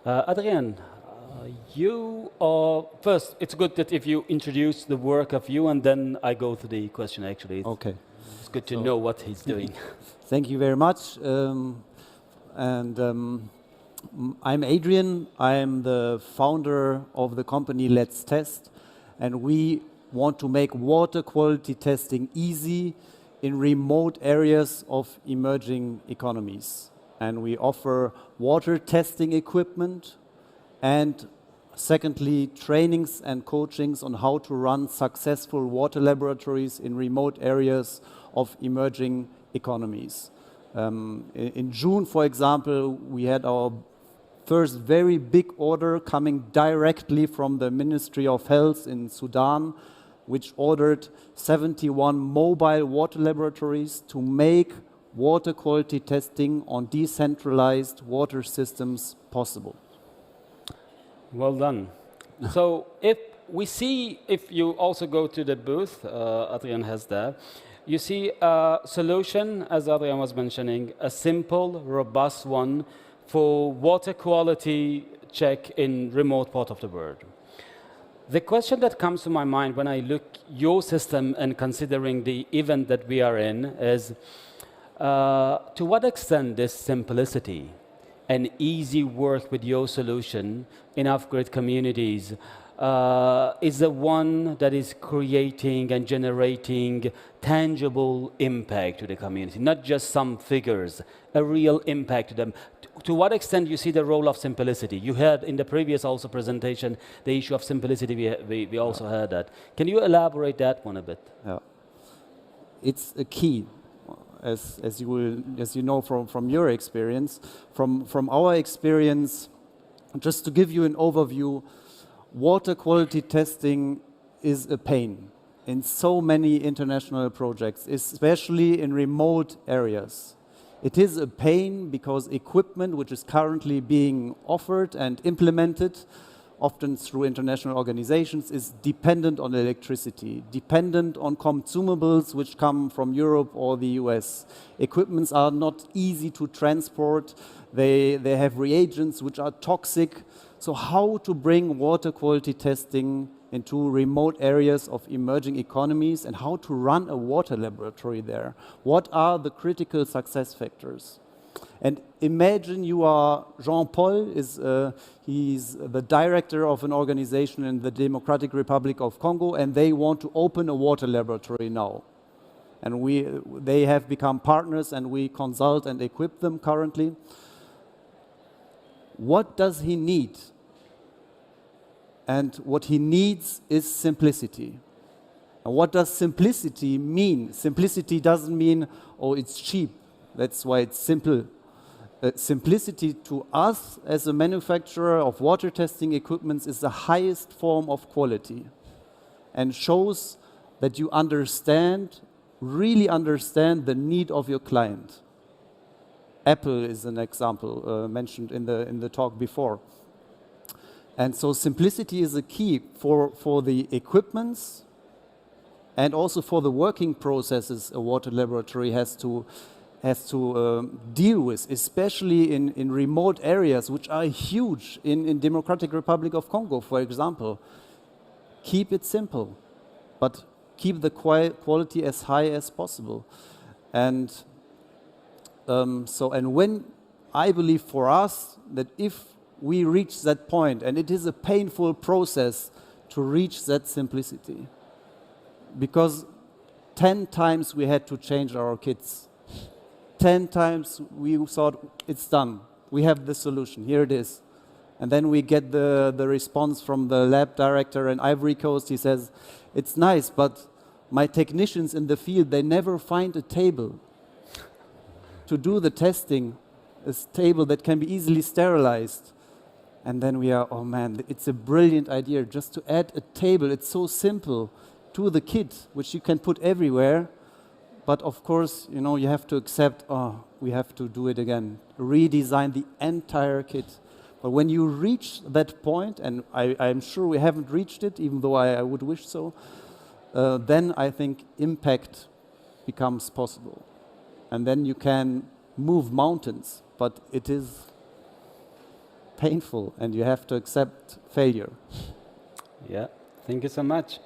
Adrian, you are first. It's good that if you introduce the work of you, and then I go to the question. Actually, Okay. it's good to know what he's doing. Thank you very much. And I'm Adrian. I'm the founder of the company Let's Test, and we want to make water quality testing easy in remote areas of emerging economies. And we offer water testing equipment and secondly, trainings and coachings on how to run successful water laboratories in remote areas of emerging economies. In June, for example, we had our first very big order coming directly from the Ministry of Health in Sudan, which ordered 71 mobile water laboratories to make water quality testing on decentralized water systems possible. Well done. So if you also go to the booth, Adrian has there, you see a solution, as Adrian was mentioning, a simple, robust one for water quality check in remote part of the world. The question that comes to my mind when I look your system and considering the event that we are in is, to what extent this simplicity and easy work with your solution in off-grid communities is the one that is creating and generating tangible impact to the community, not just some figures, a real impact to them. To what extent you see the role of simplicity? You heard in the previous also presentation the issue of simplicity, we also heard that. Can you elaborate that one a bit? Yeah. It's a key. As you know from your experience, from our experience, just to give you an overview, water quality testing is a pain in so many international projects, especially in remote areas. It is a pain because equipment which is currently being offered and implemented, often through international organizations, is dependent on electricity, dependent on consumables which come from Europe or the US. Equipments are not easy to transport. They have reagents which are toxic. So how to bring water quality testing into remote areas of emerging economies and how to run a water laboratory there? What are the critical success factors? And imagine you are Jean-Paul, he's the director of an organization in the Democratic Republic of Congo, and they want to open a water laboratory now. And they have become partners, and we consult and equip them currently. What does he need? And what he needs is simplicity. And what does simplicity mean? Simplicity doesn't mean, oh, it's cheap. That's why it's simple. Simplicity to us as a manufacturer of water testing equipment is the highest form of quality and shows that you understand, really understand the need of your client. Apple is an example mentioned in the talk before. And so simplicity is a key for the equipments and also for the working processes a water laboratory has to deal with, especially in remote areas, which are huge in Democratic Republic of Congo, for example. Keep it simple, but keep the quality as high as possible. And when I believe for us that if we reach that point, and it is a painful process to reach that simplicity, because 10 times we had to change our kits. 10 times we thought, it's done. We have the solution. Here it is. And then we get the response from the lab director in Ivory Coast. He says, it's nice, but my technicians in the field, they never find a table to do the testing, a table that can be easily sterilized. And then we are, oh man, it's a brilliant idea just to add a table. It's so simple to the kit, which you can put everywhere. But of course, you know, you have to accept, oh, we have to do it again, redesign the entire kit. But when you reach that point, and I'm sure we haven't reached it, even though I would wish so, then I think impact becomes possible. And then you can move mountains, but it is painful, and you have to accept failure. Yeah, thank you so much.